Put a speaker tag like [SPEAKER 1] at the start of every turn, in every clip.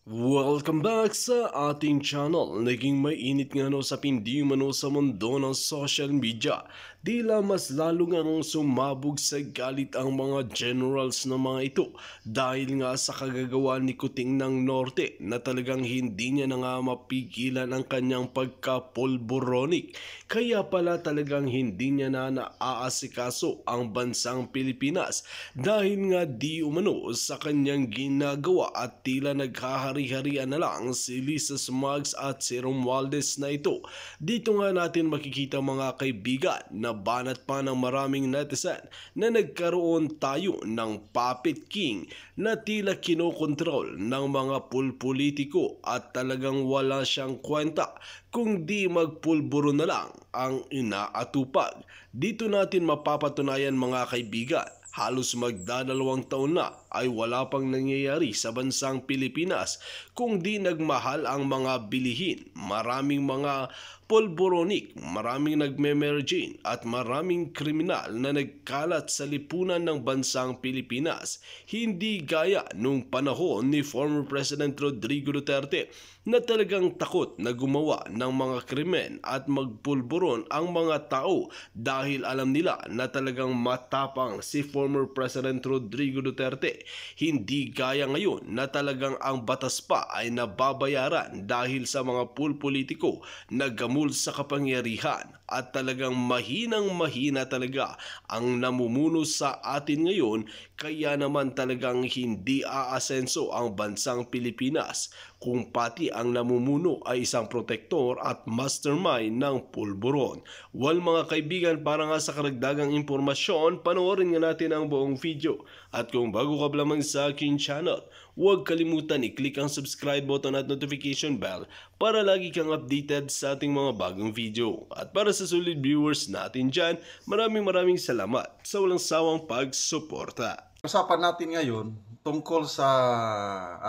[SPEAKER 1] Welcome back sa ating channel. Naging mainit nga no sa pindi mano sa mundo ng social media. Tila mas lalo nga nung sumabog sa galit ang mga generals na mga ito dahil nga sa kagagawa ni Kuting ng Norte na talagang hindi niya na nga mapigilan ang kanyang pagkapolboronic. Kaya pala talagang hindi niya na naaasikaso ang bansang Pilipinas dahil nga di umano sa kanyang ginagawa at tila naghahari-harian na lang si Lisa Smugs at si Romualdez na ito. Dito nga natin makikita mga kaibigan na banat pa ng maraming netizen na nagkaroon tayo ng puppet king na tila kinokontrol ng mga pulpolitiko at talagang wala siyang kwenta kung di magpulburo na lang ang inaatupag. Dito natin mapapatunayan mga kaibigan, halos magdadalawang taon na ay wala pang nangyayari sa bansang Pilipinas kung di nagmahal ang mga bilihin. Maraming mga polboronic, maraming nagmemergine at maraming kriminal na nagkalat sa lipunan ng bansang Pilipinas. Hindi gaya nung panahon ni former President Rodrigo Duterte na talagang takot na gumawa ng mga krimen at magpulburon ang mga tao dahil alam nila na talagang matapang si former President Rodrigo Duterte. Hindi gaya ngayon na talagang ang batas pa ay nababayaran dahil sa mga pulpolitiko na gamul sa kapangyarihan at talagang mahinang-mahina talaga ang namumuno sa atin ngayon, kaya naman talagang hindi aasenso ang bansang Pilipinas kung pati ang namumuno ay isang protektor at mastermind ng pulburon. Well mga kaibigan, para nga sa karagdagang impormasyon, panoorin nga natin ang buong video. At kung bago ka pa lamang sa aking channel, huwag kalimutan i-click ang subscribe button at notification bell para lagi kang updated sa ating mga bagong video. At para sa solid viewers natin dyan, maraming salamat sa walang sawang pagsuporta.
[SPEAKER 2] Usapan natin ngayon tungkol sa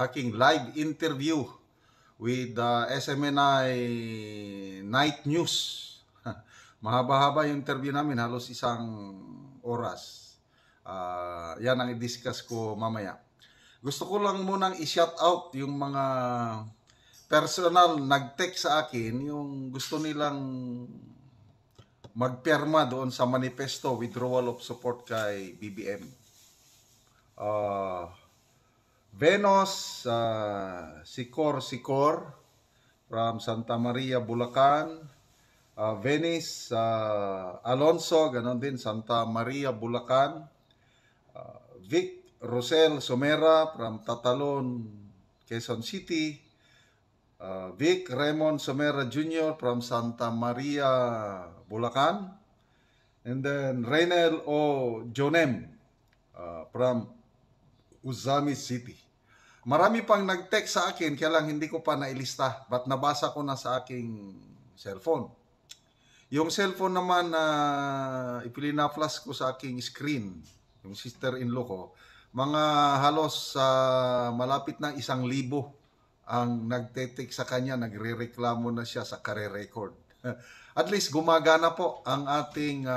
[SPEAKER 2] aking live interview with SMNI Night News. Mahaba-haba yung interview namin, halos isang oras. Yan ang i-discuss ko mamaya. Gusto ko lang munang i-shout out yung mga personal nag-text sa akin, yung gusto nilang magpirma doon sa manifesto withdrawal of support kay BBM. Venus Sikor from Santa Maria, Bulacan. Venice Alonso, ganon din, Santa Maria, Bulacan. Vic Rosel Somera from Tatalon, Quezon City. Vic Raymond Somera Jr. from Santa Maria, Bulacan. And then Reynel O. Jonem from Uzami City. Marami pang nag-text sa akin, kaya lang hindi ko pa nailista, but nabasa ko na sa aking cellphone. Yung cellphone naman na ipinaflash ko sa aking screen, yung sister-in-law ko, mga halos malapit na 1,000 ang nagte-text sa kanya, nagre-reklamo na siya sa career record. At least gumagana po ang ating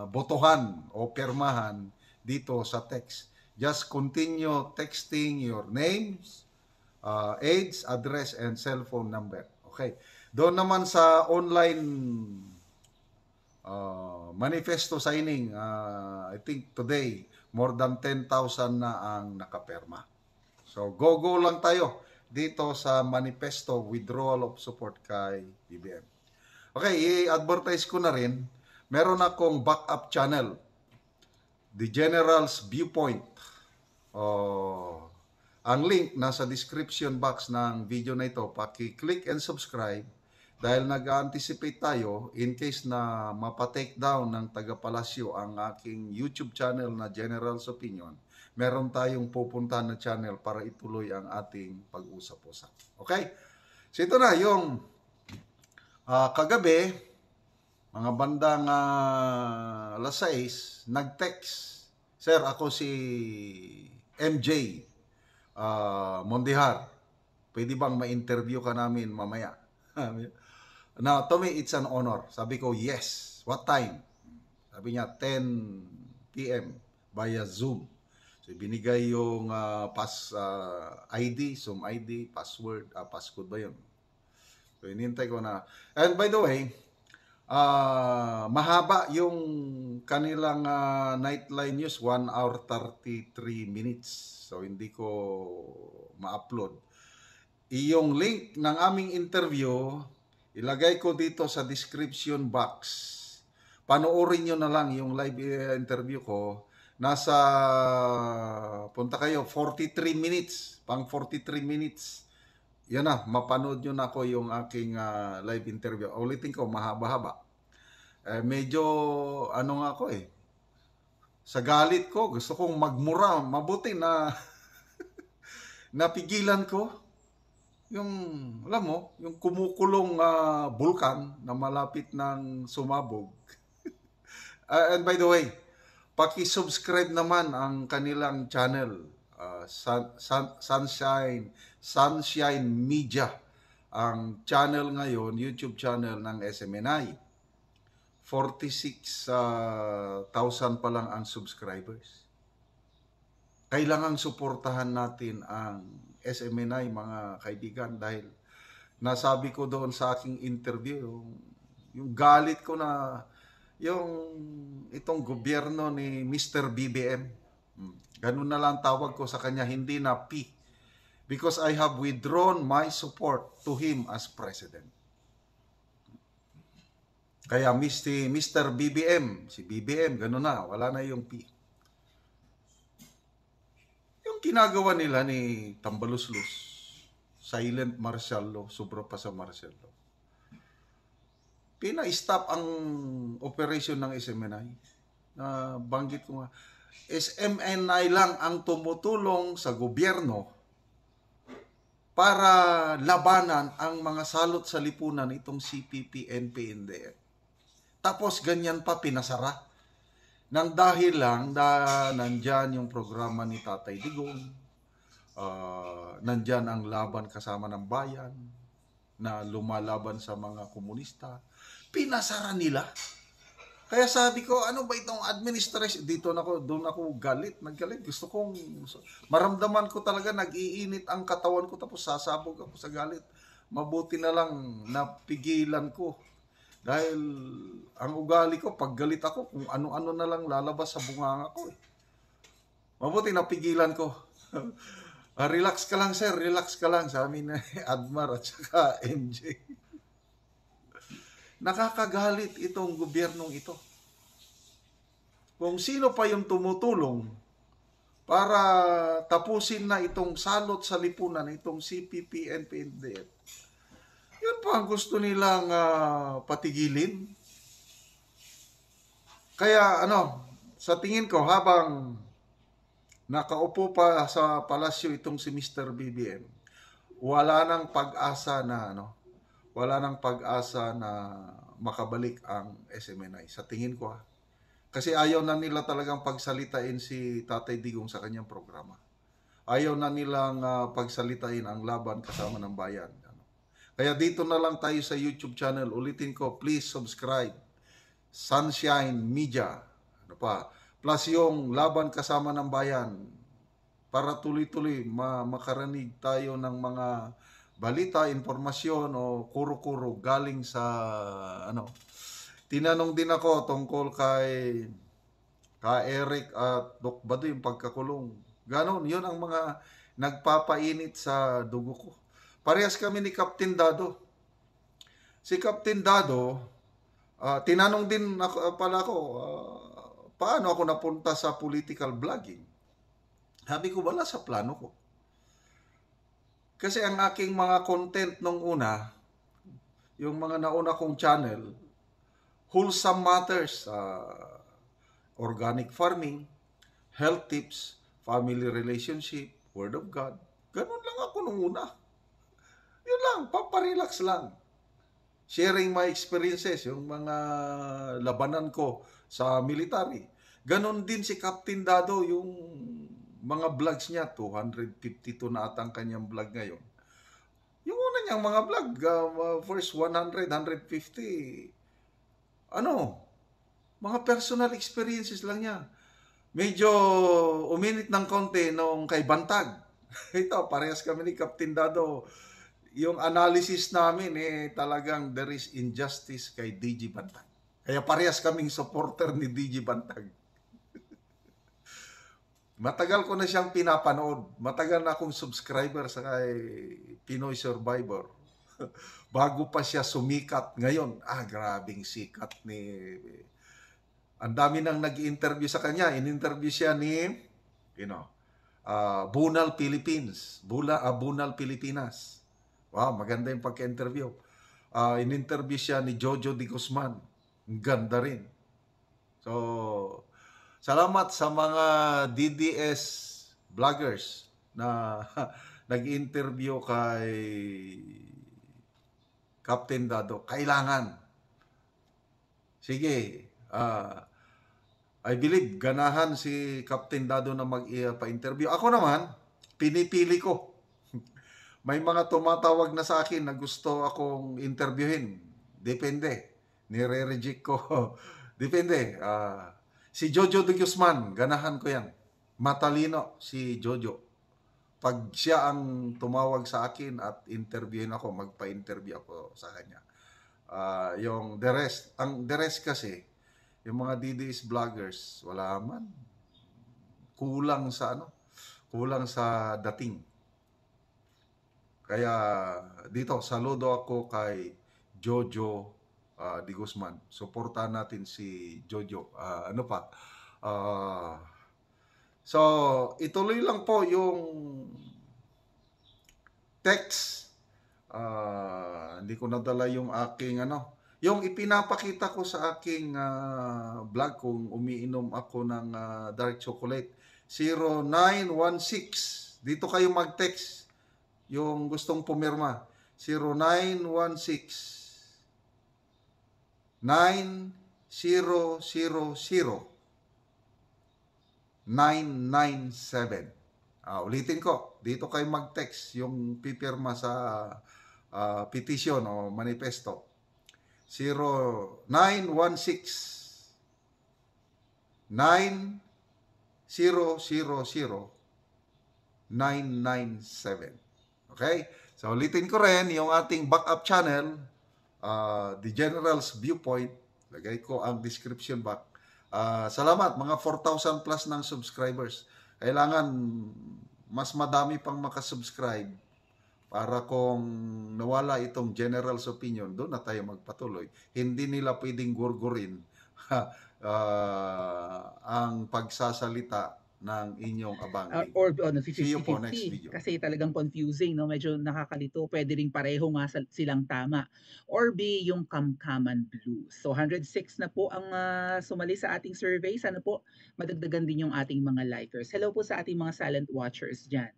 [SPEAKER 2] botohan o permahan dito sa text. Just continue texting your names, age, address, and cell phone number. Okay. Doon naman sa online manifesto signing, I think today, more than 10,000 na ang nakaperma. So, go lang tayo dito sa manifesto withdrawal of support kay BBM. Okay, i-advertise ko na rin. Meron akong backup channel, The General's Viewpoint. Ang link nasa description box ng video na ito. Paki-click and subscribe dahil nag-anticipate tayo in case na mapa-take down ng taga-palasyo ang aking YouTube channel na General's Opinion. Meron tayong pupuntahan na channel para ituloy ang ating pag-usap-usap. Okay? So ito na yung kagabi, mga bandang alas 6, nag-text. Sir, ako si MJ Mondihar. Pwede bang ma-interview ka namin mamaya? Now, to me, it's an honor. Sabi ko, yes. What time? Sabi niya, 10 p.m. via Zoom. So, binigay yung ID, Zoom ID, password, passcode ba yun? So, inintay ko na. And by the way, mahaba yung kanilang Nightline News, 1 hour 33 minutes. So, hindi ko ma-upload. Iyong link ng aming interview, ilagay ko dito sa description box. Panoorin nyo na lang yung live interview ko. Punta kayo, 43 minutes, pang 43 minutes. Yan na, mapanood nyo na ako yung aking live interview. Ulitin ko, mahaba-haba. Medyo, nga ako sa galit ko, gusto kong magmura. Mabuti na napigilan ko yung, alam mo, yung kumukulong bulkan na malapit ng sumabog. And by the way, paki-subscribe naman ang kanilang channel, Sunshine Media. Ang channel ngayon, YouTube channel ng SMNI. 46,000 pa lang ang subscribers. Kailangang suportahan natin ang SMNI, mga kaibigan, dahil nasabi ko doon sa aking interview, yung galit ko na itong gobyerno ni Mr. BBM. Ganun na lang tawag ko sa kanya, hindi na P. Because I have withdrawn my support to him as president. Kaya Mr. BBM, si BBM, ganun na, wala na yung P. Yung ginagawa nila ni Tambaluslus, silent martial law, sobra pa sa martial law. Pina-stop ang operation ng SMNI. Banggit ko nga, SMNI lang ang tumutulong sa gobyerno para labanan ang mga salot sa lipunan itong CPP, NP, NDF. Tapos ganyan pa pinasara. Nang dahil lang nandyan yung programa ni Tatay Digong, nandyan ang laban kasama ng bayan, na lumalaban sa mga komunista, pinasara nila. Kaya sabi ko, ano ba itong administration? Doon ako naggalit. Gusto kong, maramdaman ko talaga, nag-iinit ang katawan ko, tapos sasabog ako sa galit. Mabuti na lang, napigilan ko. Dahil, ang ugali ko, pag galit ako, kung ano-ano na lang lalabas sa bunganga ko. Mabuti, napigilan ko. Relax ka lang, sir. Relax ka lang. Sa amin na Admar at saka MJ. Nakakagalit itong gobyernong ito. Kung sino pa yung tumutulong para tapusin na itong salot sa lipunan, itong CPP, NPNDF, yun pa ang gusto nilang patigilin. Kaya sa tingin ko, habang nakaupo pa sa palasyo itong si Mr. BBM, wala nang pag-asa na makabalik ang SMNI. Sa tingin ko kasi ayaw na nila talagang pagsalitain si Tatay Digong sa kanyang programa. Ayaw na nilang pagsalitain ang laban kasama ng bayan. Kaya dito na lang tayo sa YouTube channel. Ulitin ko, please subscribe. Sunshine Media. Plus yung laban kasama ng bayan, para tuloy-tuloy makaranig tayo ng mga balita, informasyon o kuro-kuro galing sa Tinanong din ako tungkol kay Eric at Doc Bado yung pagkakulong. Ganon, yun ang mga nagpapainit sa dugo ko. Parehas kami ni Captain Dado. Si Captain Dado, tinanong din pala ako, paano ako napunta sa political vlogging? Sabi ko, wala sa plano ko. Kasi ang aking mga content nung una, yung mga nauna kong channel, wholesome matters, organic farming, health tips, family relationship, word of God. Ganun lang ako nung una. Yun lang, paparelax lang. Sharing my experiences, yung mga labanan ko sa military. Ganon din si Captain Dado, yung mga vlogs niya, 252 na atang kanyang vlog ngayon. Yung una niyang mga vlog, first 100, 150, mga personal experiences lang niya. medyo uminit ng konti nung kay Bantag. Ito, parehas kami ni Captain Dado. Yung analysis namin talagang there is injustice kay DG Bantag. Kaya parehas kaming supporter ni DG Bantag. Matagal ko na siyang pinapanood. Matagal na akong subscriber sa kay Pinoy Survivor. Bago pa siya sumikat. Ngayon, grabing sikat ni... Ang dami nang nag-interview sa kanya. In-interview siya ni, Bunal Philippines. Bunal Pilipinas. Wow, maganda yung pagka-interview. In-interview siya ni Jojo Di Guzman. Ang ganda rin. So, salamat sa mga DDS vloggers na nag-interview kay Captain Dado. Kailangan. Sige, I believe ganahan si Captain Dado na pa-interview. Ako naman, pinipili ko. May mga tumatawag na sa akin na gusto akong interviewin. Depende. Nire-reject ko. Depende. Si Jojo de Guzman, ganahan ko yan. Matalino si Jojo. Pag siya ang tumawag sa akin at interviewin ako, magpa-interview ako sa kanya. Yung the rest kasi, yung mga DDS vloggers, wala man. Kulang sa dating. Kaya dito, saludo ako kay Jojo Di Guzman. Suportahan natin si Jojo. So, ituloy lang po yung text. Hindi ko nadala yung aking yung ipinapakita ko sa aking vlog kung umiinom ako ng dark chocolate. 0916. Dito kayo mag-text yung gustong pumirma. 0916 9000 997. Ulitin ko, dito kayo mag-text yung pipirma sa petition o manifesto. 0916 9000 997. Okay? So, ulitin ko rin yung ating backup channel, The General's Viewpoint. Lagay ko ang description box. Salamat, mga 4,000 plus ng subscribers. Kailangan mas madami pang makasubscribe para kung nawala itong General's Opinion, doon na tayo magpatuloy. Hindi nila pwedeng gurgurin ang pagsasalita ng inyong abangling.
[SPEAKER 3] Or
[SPEAKER 2] See you po next
[SPEAKER 3] 50-50
[SPEAKER 2] video.
[SPEAKER 3] kasi talagang confusing, no? Medyo nakakalito. Pwede ring pareho nga silang tama. Or B, yung Kamkaman Blues. So 106 na po ang sumali sa ating survey. Sana po madagdagan din yung ating mga likers. Hello po sa ating mga silent watchers dyan.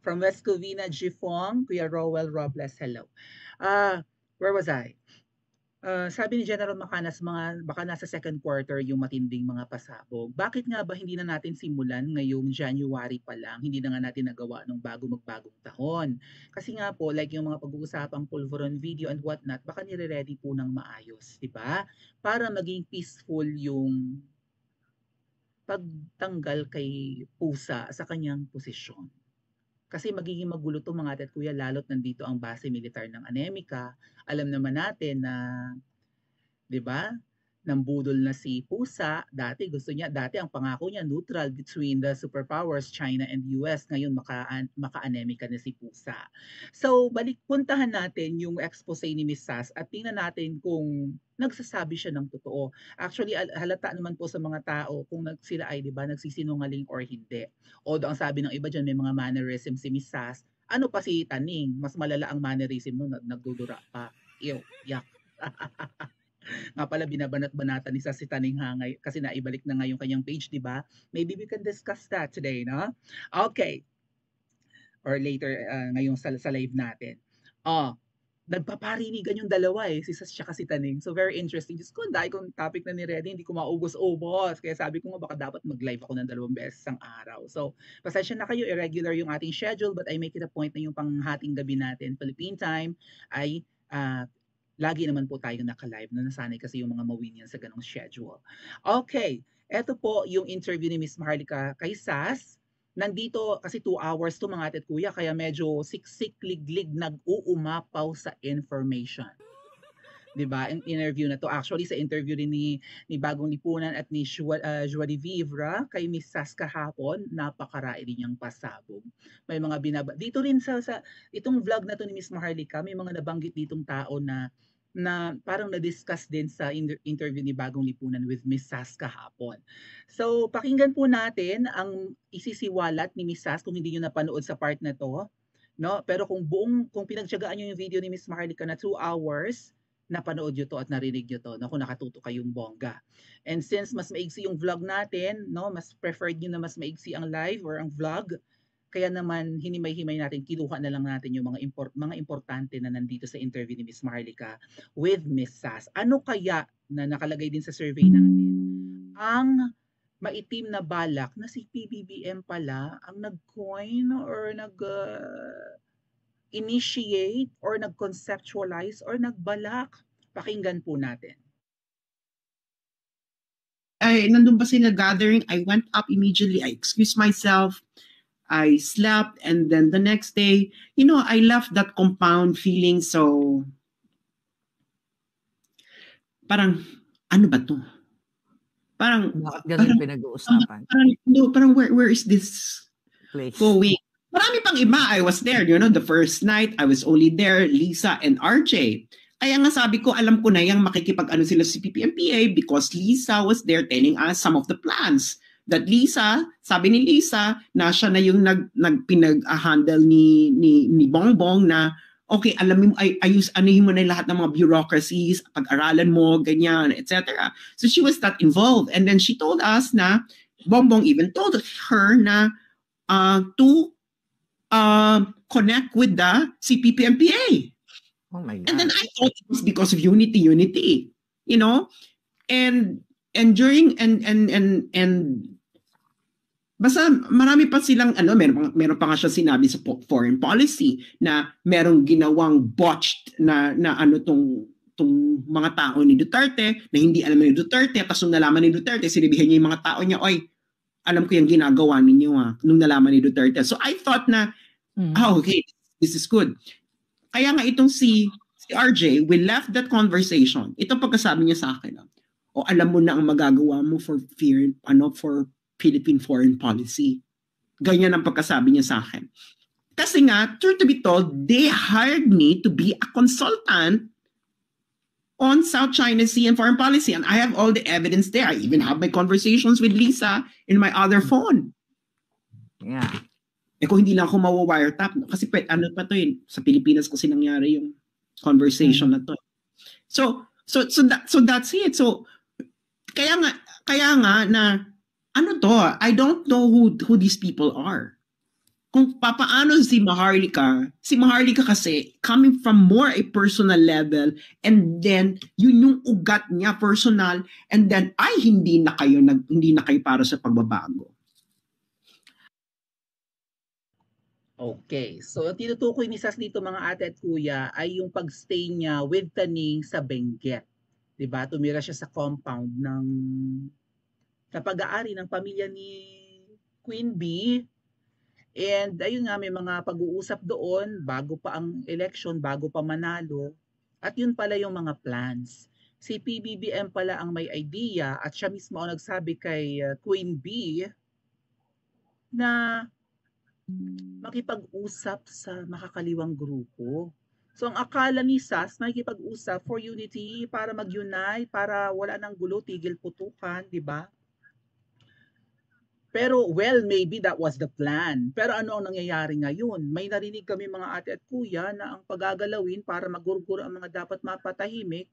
[SPEAKER 3] From West Covina, Gifong, Kuya Rowell Robles, hello. Where was I? Sabi ni General Macanas, baka nasa second quarter yung matinding mga pasabog. Bakit nga ba hindi na natin simulan ngayong January pa lang? Hindi na nga natin nagawa nung magbagong tahon. Kasi nga po, like yung mga pag-uusapang pulveron video and whatnot, baka nire-ready po ng maayos, di ba? Para maging peaceful yung pagtanggal kay pusa sa kanyang posisyon. Kasi magiging magulo to mga ate at kuya, lalo't nandito ang base militar ng Anemica. Alam naman natin na, 'di ba? Nambudol na si Pusa. Dati ang pangako niya neutral between the superpowers China and US. Ngayon maka-anemica na si Pusa. So puntahan natin yung expose ni Miss Sass at tingnan natin kung nagsasabi siya ng totoo. Actually halata naman po sa mga tao kung sila ay 'di ba nagsisinungaling or hindi. Although ang sabi ng iba diyan may mga mannerism si Miss Sass. Ano pa si Taning? Mas malala ang mannerism nun, nagdudura pa. Ew, yak. Nga pala binabanat-banatan ni Sass si Taning Hangay kasi naibalik na nga yung kanyang page, di ba? Maybe we can discuss that today, no? Okay. Or later, ngayong sa live natin. Nagpaparinigan yung dalawa si Sass siya kasi Taning. So very interesting. Diyos ko, dahil kong topic na ni-ready, hindi ko maubos-ubos. Kaya sabi ko nga baka dapat mag-live ako ng 2 beses ang araw. So, pasensya na kayo, irregular yung ating schedule, but I make it a point na yung panghating gabi natin, Philippine time, ay lagi naman po tayo naka-live na nasanay kasi yung mga mawin yan sa ganong schedule. Okay. Eto po yung interview ni Miss Maharlika kay Sas. Nandito kasi 2 hours 'to mga ate at kuya kaya medyo siksik, liglig, nag-uumapaw sa information. 'Di ba? Ang interview na 'to actually sa interview rin ni Bagong Lipunan at ni Joie de Vivre kay Miss Sas kahapon, napakarai din niyang pasabog. May mga dito rin sa itong vlog na 'to ni Miss Maharlika, may mga nabanggit ditong tao na parang na-discuss din sa interview ni Bagong Lipunan with Miss Sas kahapon. So, pakinggan po natin ang isisiwalat ni Miss Sas kung hindi niyo napanood sa part na 'to, 'no? Pero kung pinagtiyagaan niyo yung video ni Miss Maharlika na 2 hours, napanood niyo 'to at narinig niyo 'to, naku nakatuto kayong bongga. And since mas maigsi yung vlog natin, 'no, mas preferred niyo na mas maigsi ang live or ang vlog, kaya naman hinimay-himay natin, kinuha na lang natin yung mga importante na nandito sa interview ni Miss Maharlika with Miss Sas. Ano kaya na nakalagay din sa survey natin? Ang maitim na balak na si PBBM pala ang nag-coin or initiate or nag-conceptualize or nagbalak. Pakinggan po natin.
[SPEAKER 4] Nandun pa sila gathering, I went up immediately, I excused myself, I slept, and then the next day, I left that compound feeling so, parang, ano ba to? Parang,
[SPEAKER 5] Bakit ganun pinag-uusapan?
[SPEAKER 4] Parang where is this
[SPEAKER 5] Place.
[SPEAKER 4] going? Marami pang iba, I was there, the first night, I was only there, Lisa and RJ. Kaya nga sabi ko, alam ko na yung makikipag-ano sila si PPMPA because Lisa was there telling us some of the plans. That Lisa, sabi ni Lisa, na siya na yung pinag-handle ni Bongbong na, okay, alam mo, anuhin mo na lahat ng mga bureaucracies, pag-aralan mo, ganyan, etc. So she was not involved. And then she told us na, Bongbong even told her na to connect with the CPPMPA.
[SPEAKER 5] Oh my God.
[SPEAKER 4] And then I thought it was because of unity, and during and basta marami pa silang meron pa nga siya sinabi sa foreign policy na merong ginawang botched na tong mga tao ni Duterte na hindi alam ni Duterte, tapos nung nalaman ni Duterte sinabihan niya yung mga tao niya, oy, alam ko yung ginagawa ninyo nung nalaman ni Duterte. So I thought na okay, this is good. Kaya nga itong si RJ, we left that conversation. Ito pagkasabi niya sa akin, o alam mo na ang magagawa mo for Philippine foreign policy. Ganyan ang pagkasabi niya sa akin. Kasi nga, truth to be told, they hired me to be a consultant on South China Sea and foreign policy. And I have all the evidence there. I even have my conversations with Lisa in my other phone.
[SPEAKER 5] Yeah.
[SPEAKER 4] Kung hindi lang ako mawa-wiretap, kasi ano pa to sa Pilipinas kasi nangyari yung conversation na to. So that's it. So kaya nga na ano to, I don't know who these people are. Kung papaano si Maharlika kasi coming from more a personal level, and then yun yung ugat niya personal, and then hindi na kayo para sa pagbabago.
[SPEAKER 3] Okay. So, ang tinutukoy ni Sas dito mga ate at kuya ay yung pagstay niya with Taning sa Benguet. 'Di ba? Tumira siya sa compound ng pag-aari ng pamilya ni Queen Bee. And ayun nga, may mga pag-uusap doon bago pa ang election, bago pa manalo. At yun pala yung mga plans. Si PBBM pala ang may idea at siya mismo ang nagsabi kay Queen Bee na makipag-usap sa makakaliwang grupo. So ang akala ni Sas, makikipag-usap for unity, para mag-unite, para wala nang gulo, tigil putukan, di ba? Pero well, maybe that was the plan. Pero ano ang nangyayari ngayon? May narinig kami mga ate at kuya na ang pagagalawin para magurgur ang mga dapat mapatahimik,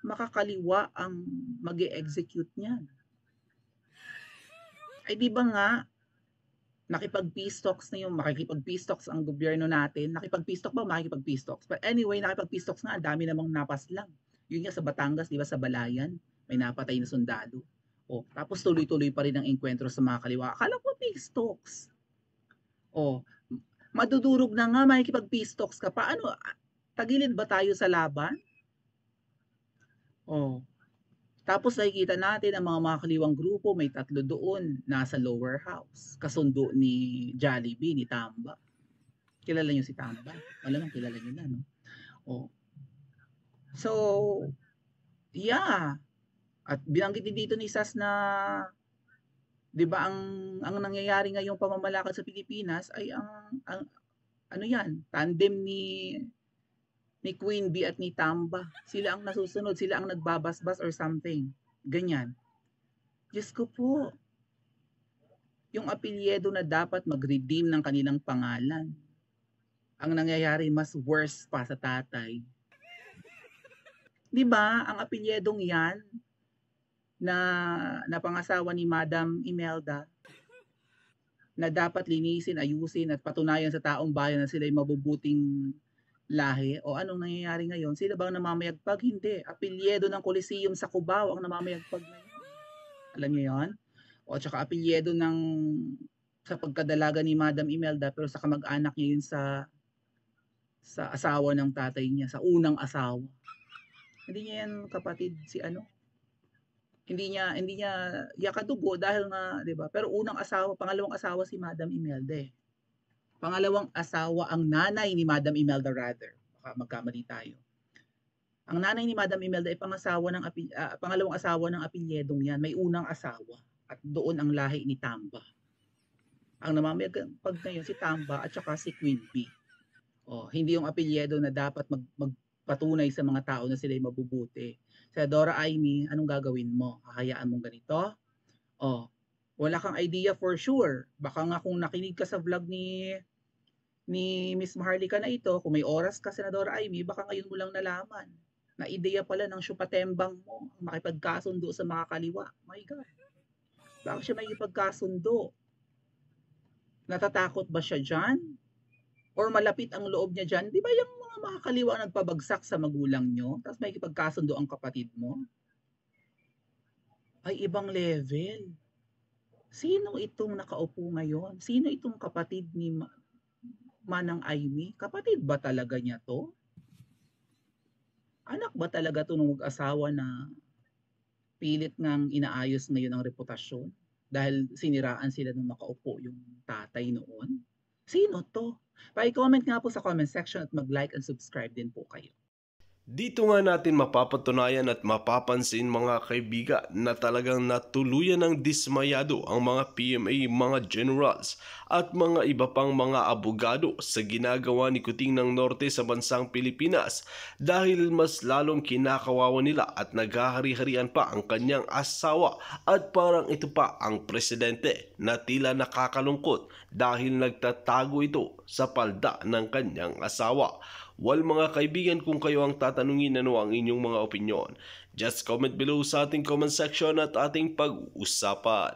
[SPEAKER 3] makakaliwa ang mag-e-execute niyan. Ay di ba nga, nakipag-peace talks na yung makikipag-peace talks ang gobyerno natin. Nakipag-peace talk ba? Makikipag-peace talks. But anyway, nakipag-peace talks nga, dami namang napaslang. Yun nga sa Batangas, di ba, sa Balayan, may napatay na sundalo. O, tapos tuloy-tuloy pa rin ang enkwentro sa mga kaliwa. Akala ko peace talks. O, madudurog na nga, makikipag-peace talks ka. Paano? Tagilid ba tayo sa laban? O, Tapos nakikita natin ang mga makakaliwang grupo, may 3 doon, nasa lower house. Kasundo ni Jollibee, ni Tamba. Kilala niyo si Tamba? Malamang kilala niyo na, no? Oh. So, yeah. At binanggit din dito ni Sas na, 'di ba, ang nangyayari ngayong pamamalakad sa Pilipinas ay ang ano 'yan, tandem ni Queen Bee at ni Tamba. Sila ang nasusunod, sila ang nagbabasbas or something. Ganyan. Diyos ko po. Yung apelyido na dapat mag-redeem ng kanilang pangalan. Ang nangyayari mas worse pa sa tatay. 'Di ba? Ang apelyidong 'yan na pangasawa ni Madam Imelda na dapat linisin, ayusin at patunayan sa taong bayan na sila ay mabubuting lahi. O anong nangyayari ngayon? Sila ba ang namamayagpag? Hindi. Apelyido ng Coliseum sa Cubao ang namamayagpag ngayon. Alam niyo yon? O tsaka apelyido sa pagkadalaga ni Madam Imelda pero sa kamag-anak niya yun sa asawa ng tatay niya, sa unang asawa. Hindi niya yan kapatid si ano? Hindi niya yakadugo dahil nga, 'di ba? Pero unang asawa, pangalawang asawa si Madam Imelda. Pangalawang asawa ang nanay ni Madam Imelda rather. Baka magkamali tayo. Ang nanay ni Madam Imelda ay pangalawang asawa ng apelyedong 'yan. May unang asawa at doon ang lahi ni Tamba. Ang namamayagpag ngayon si Tamba at saka si Queen Bee. Hindi yung apelyido na dapat magpatunay sa mga tao na sila ay mabubuti. Sa Dora Amy, anong gagawin mo? Hahayaan mong ganito? Wala kang idea for sure. Baka nga kung nakinig ka sa vlog ni Miss Maharlika na ito, kung may oras ka, Senadora Amy, baka ngayon mo lang nalaman na ideya pala ng syupatembang mo ang makipagkasundo sa makakaliwa. My God. Bakit siya makipagkasundo? Natatakot ba siya dyan? Or malapit ang loob niya dyan? Di ba yung mga makakaliwa ang nagpabagsak sa magulang nyo? Tapos may kipagkasundo ang kapatid mo? Ay, ibang level. Sino itong nakaupo ngayon? Sino itong kapatid ni Manang Amy? Kapatid ba talaga niya to? Anak ba talaga to ng mag-asawa na pilit ngang inaayos ngayon ang reputasyon? Dahil siniraan sila nung nakaupo yung tatay noon? Sino to? Pa-comment nga po sa comment section at mag-like and subscribe din po kayo.
[SPEAKER 1] Dito nga natin mapapatunayan at mapapansin mga kaibigan na talagang natuluyan ng dismayado ang mga PMA, mga generals at mga iba pang mga abogado sa ginagawa ni Kuting ng Norte sa bansang Pilipinas dahil mas lalong kinakawawa nila at naghahari-harian pa ang kanyang asawa at parang ito pa ang presidente na tila nakakalungkot dahil nagtatago ito sa palda ng kanyang asawa. Well mga kaibigan, kung kayo ang tatanungin ano ang inyong mga opinyon, just comment below sa ating comment section at ating pag-uusapan.